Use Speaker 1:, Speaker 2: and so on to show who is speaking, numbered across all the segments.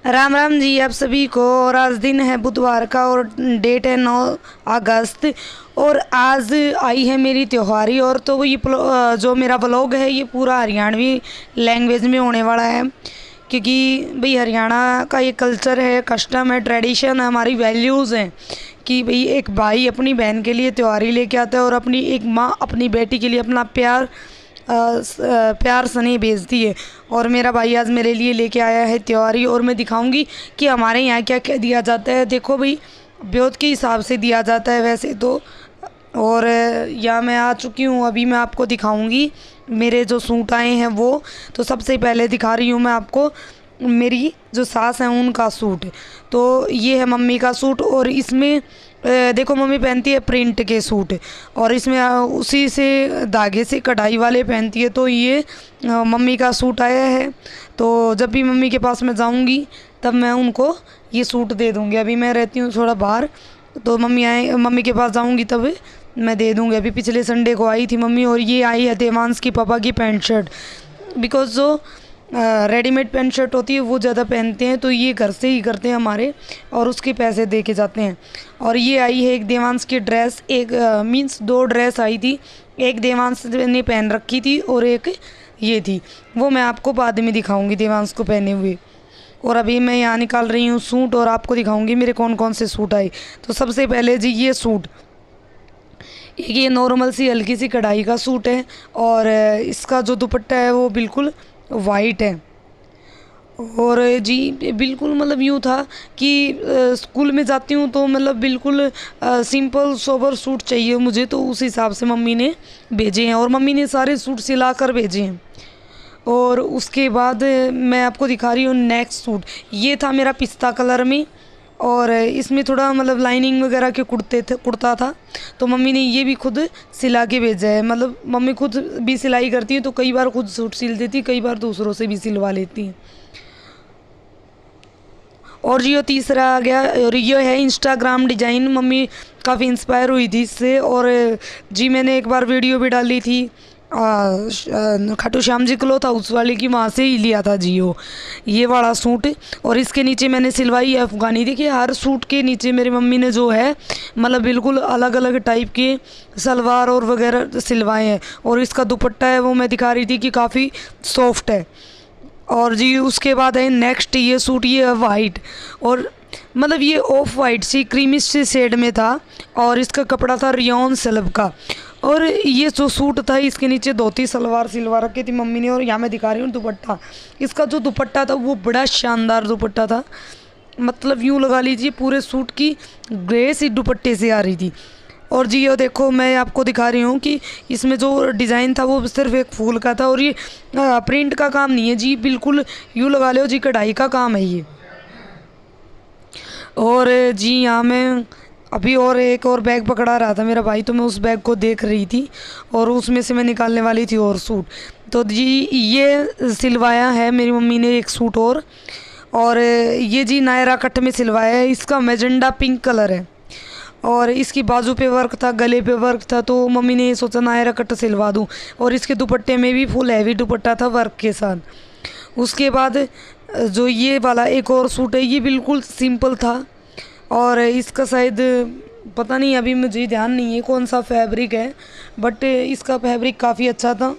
Speaker 1: राम राम जी आप सभी को। और आज दिन है बुधवार का और डेट है 9 अगस्त। और आज आई है मेरी त्योहारी। और तो ये जो मेरा ब्लॉग है ये पूरा हरियाणवी लैंग्वेज में होने वाला है, क्योंकि भाई हरियाणा का ये कल्चर है, कस्टम है, ट्रेडिशन है, हमारी वैल्यूज़ हैं कि भाई एक भाई अपनी बहन के लिए त्योहारी लेके आता है और अपनी एक माँ अपनी बेटी के लिए अपना प्यार स्नेह भेजती है। और मेरा भाई आज मेरे लिए लेके आया है त्योहारी और मैं दिखाऊंगी कि हमारे यहाँ क्या क्या दिया जाता है। देखो भाई, ब्योत के हिसाब से दिया जाता है वैसे तो। और यहाँ मैं आ चुकी हूँ, अभी मैं आपको दिखाऊंगी मेरे जो सूट आए हैं वो। तो सबसे पहले दिखा रही हूँ मैं आपको मेरी जो सास हैं उनका सूट। तो ये है मम्मी का सूट और इसमें देखो मम्मी पहनती है प्रिंट के सूट और इसमें उसी से धागे से कढ़ाई वाले पहनती है। तो ये मम्मी का सूट आया है। तो जब भी मम्मी के पास मैं जाऊंगी तब मैं उनको ये सूट दे दूंगी। अभी मैं रहती हूँ थोड़ा बाहर, तो मम्मी के पास जाऊंगी तब मैं दे दूंगी। अभी पिछले संडे को आई थी मम्मी और ये आई है देवांश की पापा की पैंट शर्ट। बिकॉज जो रेडीमेड पैंट शर्ट होती है वो ज़्यादा पहनते हैं, तो ये घर से ही करते हैं हमारे और उसके पैसे दे के जाते हैं। और ये आई है एक देवांश की ड्रेस, एक मीन्स दो ड्रेस आई थी, एक देवांश ने पहन रखी थी और एक ये थी, वो मैं आपको बाद में दिखाऊंगी देवांश को पहने हुए। और अभी मैं यहाँ निकाल रही हूँ सूट और आपको दिखाऊंगी मेरे कौन कौन से सूट आए। तो सबसे पहले जी ये सूट, ये नॉर्मल सी हल्की सी कढ़ाई का सूट है और इसका जो दुपट्टा है वो बिल्कुल वाइट है। और जी बिल्कुल मतलब यूँ था कि स्कूल में जाती हूँ तो मतलब बिल्कुल सिंपल सोबर सूट चाहिए मुझे, तो उस हिसाब से मम्मी ने भेजे हैं और मम्मी ने सारे सूट सिला कर भेजे हैं। और उसके बाद मैं आपको दिखा रही हूँ नेक्स्ट सूट। ये था मेरा पिस्ता कलर में और इसमें थोड़ा मतलब लाइनिंग वगैरह के कुर्ता था, तो मम्मी ने ये भी खुद सिला के भेजा है। मतलब मम्मी खुद भी सिलाई करती है, तो कई बार खुद सूट सिल देती, कई बार दूसरों से भी सिलवा लेती हैं। और ये तीसरा आ गया और ये है इंस्टाग्राम डिज़ाइन। मम्मी काफ़ी इंस्पायर हुई थी इससे। और जी मैंने एक बार वीडियो भी डाली थी खाटू श्याम जी क्लॉथ हाउस वाले की, वहाँ से ही लिया था जियो ये वाला सूट। और इसके नीचे मैंने सिलवाई है अफ़गानी। देखिए हर सूट के नीचे मेरी मम्मी ने जो है मतलब बिल्कुल अलग अलग टाइप के सलवार और वगैरह सिलवाए हैं। और इसका दुपट्टा है वो मैं दिखा रही थी कि काफ़ी सॉफ्ट है। और जी उसके बाद है नेक्स्ट ये सूट, ये है वाइट और मतलब ये ऑफ वाइट सी क्रीमी से शेड में था और इसका कपड़ा था रियोन सिल्क का। और ये जो सूट था इसके नीचे धोती सलवार सिलवा रखी थी मम्मी ने। और यहाँ मैं दिखा रही हूँ दुपट्टा, इसका जो दुपट्टा था वो बड़ा शानदार दुपट्टा था। मतलब यूँ लगा लीजिए पूरे सूट की ग्रेस ही दुपट्टे से आ रही थी। और जी ये देखो मैं आपको दिखा रही हूँ कि इसमें जो डिज़ाइन था वो सिर्फ एक फूल का था और ये प्रिंट का काम नहीं है जी, बिल्कुल यूँ लगा लो जी कढ़ाई का काम है ये। और जी यहाँ मैं अभी और एक और बैग पकड़ा रहा था मेरा भाई, तो मैं उस बैग को देख रही थी और उसमें से मैं निकालने वाली थी और सूट। तो जी ये सिलवाया है मेरी मम्मी ने एक सूट और ये जी नायरा कट में सिलवाया है। इसका मैजेंडा पिंक कलर है और इसकी बाजू पे वर्क था, गले पे वर्क था, तो मम्मी ने सोचा नायरा कट सिलवा दूँ। और इसके दुपट्टे में भी फुल हैवी दुपट्टा था वर्क के साथ। उसके बाद जो ये वाला एक और सूट है ये बिल्कुल सिंपल था और इसका शायद पता नहीं, अभी मुझे ध्यान नहीं है कौन सा फैब्रिक है, बट इसका फैब्रिक काफ़ी अच्छा था।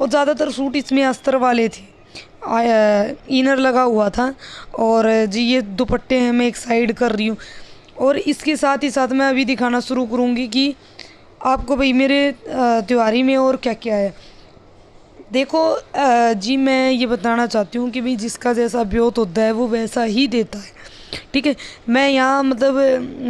Speaker 1: और ज़्यादातर सूट इसमें अस्तर वाले थे, इनर लगा हुआ था। और जी ये दुपट्टे हैं मैं एक साइड कर रही हूँ। और इसके साथ ही साथ मैं अभी दिखाना शुरू करूँगी कि आपको भाई मेरे त्योहारी में और क्या क्या है। देखो जी मैं ये बताना चाहती हूँ कि भाई जिसका जैसा ब्योत होता है वो वैसा ही देता है, ठीक है। मैं यहाँ मतलब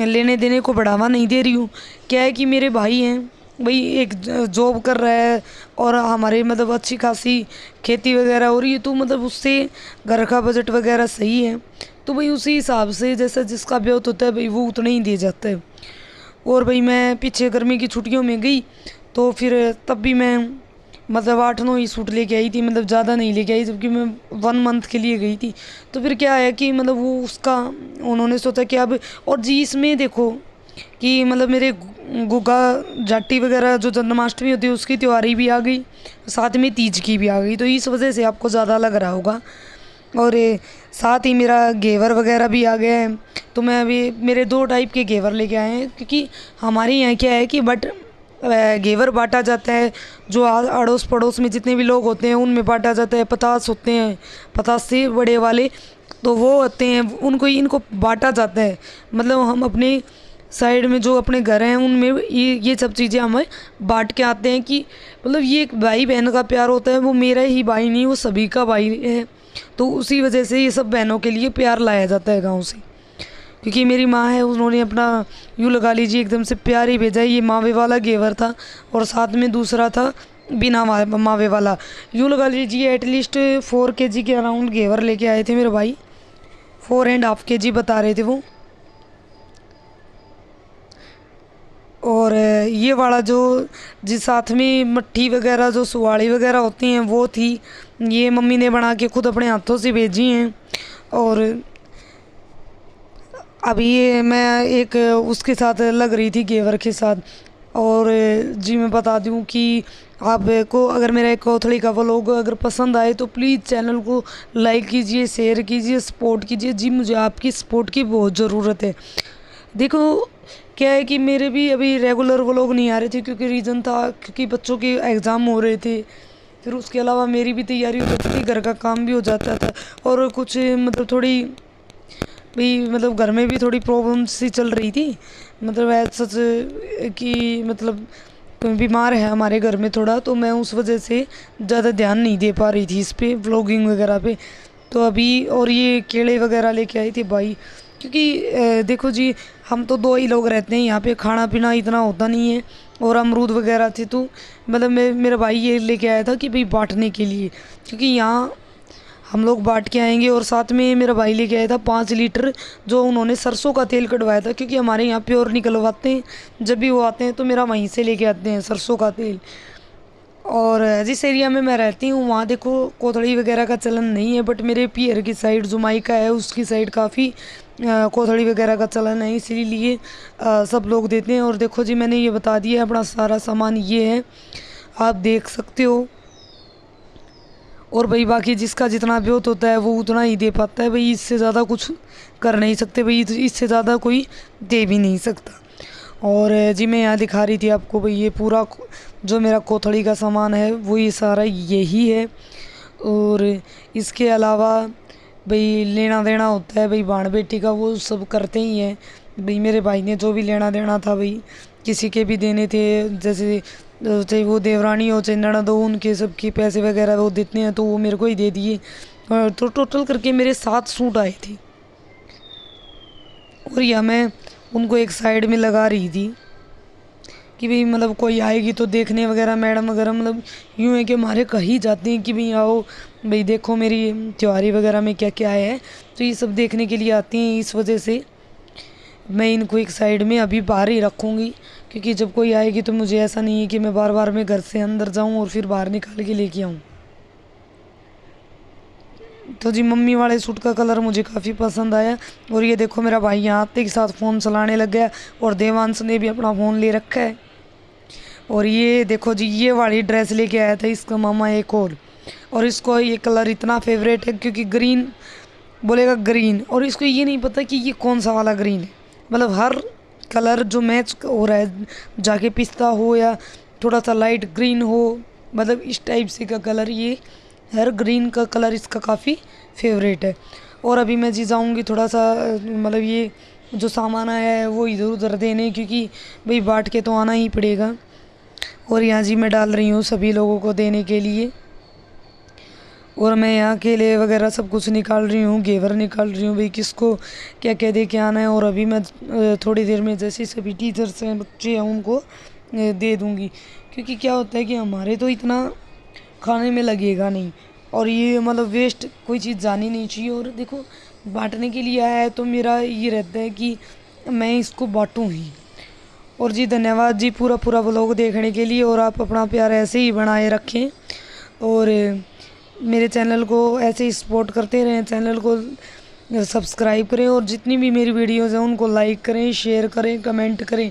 Speaker 1: लेने देने को बढ़ावा नहीं दे रही हूँ। क्या है कि मेरे भाई हैं भाई, एक जॉब कर रहा है और हमारे मतलब अच्छी खासी खेती वगैरह हो रही है, तो मतलब उससे घर का बजट वगैरह सही है, तो भाई उसी हिसाब से जैसा जिसका ब्योत होता है भाई वो उतना ही दे जाता है। और भाई मैं पीछे गर्मी की छुट्टियों में गई तो फिर तब भी मैं मतलब 8-9 ही सूट लेके आई थी, मतलब ज़्यादा नहीं लेके आई, जबकि मैं 1 मंथ के लिए गई थी। तो फिर क्या है कि मतलब वो उसका उन्होंने सोचा कि अब, और जी इसमें देखो कि मतलब मेरे गुग्गा जाटी वगैरह जो जन्माष्टमी होती है उसकी त्योहारी भी आ गई, साथ में तीज की भी आ गई, तो इस वजह से आपको ज़्यादा लग रहा होगा। और साथ ही मेरा घेवर वगैरह भी आ गया है। तो मैं अभी मेरे 2 टाइप के घेवर लेके आए हैं, क्योंकि हमारे यहाँ क्या है कि घेवर बांटा जाता है, जो अड़ोस पड़ोस में जितने भी लोग होते हैं उनमें बांटा जाता है। 50 होते हैं, 50 से बड़े वाले, तो वो होते हैं, उनको इनको बांटा जाता है। मतलब हम अपने साइड में जो अपने घर हैं उनमें ये सब चीज़ें हमें बांट के आते हैं, कि मतलब ये एक भाई बहन का प्यार होता है। वो मेरा ही भाई नहीं, वो सभी का भाई है। तो उसी वजह से ये सब बहनों के लिए प्यार लाया जाता है गाँव से। क्योंकि मेरी माँ है, उन्होंने अपना यूँ लगा लीजिए एकदम से प्यार ही भेजा है। ये मावे वाला घेवर था और साथ में दूसरा था बिना मावे वाला। यूँ लगा लीजिए एटलीस्ट 4 kg के अराउंड घेवर लेके आए थे मेरे भाई। 4.5 kg बता रहे थे वो। और ये वाला जो जिस साथ में मट्ठी वगैरह जो सुवाड़ी वगैरह होती हैं वो थी, ये मम्मी ने बना के खुद अपने हाथों से भेजी हैं। और अभी ये मैं एक उसके साथ लग रही थी घेवर के साथ। और जी मैं बता दूं कि आपको अगर मेरा एक कोथड़ी का व्लॉग अगर पसंद आए तो प्लीज़ चैनल को लाइक कीजिए, शेयर कीजिए, सपोर्ट कीजिए। जी मुझे आपकी सपोर्ट की बहुत ज़रूरत है। देखो क्या है कि मेरे भी अभी रेगुलर व्लॉग नहीं आ रहे थे, क्योंकि रीज़न था क्योंकि बच्चों के एग्ज़ाम हो रहे थे। फिर उसके अलावा मेरी भी तैयारी हो जाती थी, घर का काम भी हो जाता था, और कुछ मतलब थोड़ी भी मतलब घर में भी थोड़ी प्रॉब्लम सी चल रही थी। मतलब ऐसा सच कि मतलब कोई बीमार है हमारे घर में थोड़ा, तो मैं उस वजह से ज़्यादा ध्यान नहीं दे पा रही थी इस पे, व्लॉगिंग वगैरह पे। तो अभी और ये केले वगैरह लेके आई थी भाई, क्योंकि देखो जी हम तो 2 ही लोग रहते हैं यहाँ पे, खाना पीना इतना होता नहीं है। और अमरूद वगैरह थे, तो मतलब मेरा भाई ये लेके आया था कि भाई बांटने के लिए, क्योंकि यहाँ हम लोग बांट के आएंगे। और साथ में मेरा भाई लेके आया था 5 लीटर, जो उन्होंने सरसों का तेल कटवाया था, क्योंकि हमारे यहाँ प्योर निकलवाते हैं। जब भी वो आते हैं तो मेरा वहीं से लेके आते हैं सरसों का तेल। और जिस एरिया में मैं रहती हूँ वहाँ देखो कोथड़ी वगैरह का चलन नहीं है, बट मेरे पीहर की साइड जो मायका है उसकी साइड काफ़ी कोथड़ी वगैरह का चलन है, इसीलिए सब लोग देते हैं। और देखो जी मैंने ये बता दिया, अपना सारा सामान ये है, आप देख सकते हो। और भाई बाकी जिसका जितना ब्योत होता है वो उतना ही दे पाता है भाई, इससे ज़्यादा कुछ कर नहीं सकते भाई, इससे ज़्यादा कोई दे भी नहीं सकता। और जी मैं यहाँ दिखा रही थी आपको भाई, ये पूरा जो मेरा कोथड़ी का सामान है वो ये सारा यही है। और इसके अलावा भाई लेना देना होता है भाई बाण बेटी का, वो सब करते ही हैं भाई। मेरे भाई ने जो भी लेना देना था भाई, किसी के भी देने थे, जैसे चाहे वो देवरानी हो चाहे ननद हो, उनके सबके पैसे वगैरह वो देते हैं, तो वो मेरे को ही दे दिए। तो टोटल करके मेरे 7 सूट आए थे। और या मैं उनको एक साइड में लगा रही थी कि भाई मतलब कोई आएगी तो देखने वगैरह, मैडम वगैरह मतलब यूँ है कि हमारे कहीं जाते हैं कि भाई आओ भाई देखो मेरी त्योहारी वगैरह में क्या क्या है, तो ये सब देखने के लिए आती हैं। इस वजह से मैं इनको एक साइड में अभी बाहर ही रखूँगी, क्योंकि जब कोई आएगी तो मुझे ऐसा नहीं है कि मैं बार बार मैं घर से अंदर जाऊँ और फिर बाहर निकाल के लेके आऊँ। तो जी मम्मी वाले सूट का कलर मुझे काफ़ी पसंद आया। और ये देखो मेरा भाई यहाँ आते के साथ फ़ोन चलाने लग गया, और देवांश ने भी अपना फ़ोन ले रखा है। और ये देखो जी ये वाली ड्रेस लेके आया था इसका मामा एक और इसको ये कलर इतना फेवरेट है, क्योंकि ग्रीन बोलेगा ग्रीन, और इसको ये नहीं पता कि ये कौन सा वाला ग्रीन है। मतलब हर कलर जो मैच हो रहा है, जाके पिस्ता हो या थोड़ा सा लाइट ग्रीन हो, मतलब इस टाइप से का कलर, ये हर ग्रीन का कलर इसका काफ़ी फेवरेट है। और अभी मैं जी जाऊँगी थोड़ा सा मतलब ये जो सामान आया है वो इधर उधर देने, क्योंकि भाई बांट के तो आना ही पड़ेगा। और यहाँ जी मैं डाल रही हूँ सभी लोगों को देने के लिए। और मैं यहाँ केले वगैरह सब कुछ निकाल रही हूँ, घेवर निकाल रही हूँ भाई किसको क्या क्या दे के आना है। और अभी मैं थोड़ी देर में जैसे सभी टीचर्स हैं बच्चे हैं उनको दे दूँगी, क्योंकि क्या होता है कि हमारे तो इतना खाने में लगेगा नहीं, और ये मतलब वेस्ट कोई चीज़ जानी नहीं चाहिए। और देखो बांटने के लिए आया है तो मेरा ये रहता है कि मैं इसको बांटूँ ही। और जी धन्यवाद जी पूरा व्लॉग देखने के लिए, और आप अपना प्यार ऐसे ही बनाए रखें और मेरे चैनल को ऐसे ही सपोर्ट करते रहें। चैनल को सब्सक्राइब करें, और जितनी भी मेरी वीडियोज़ हैं उनको लाइक करें, शेयर करें, कमेंट करें।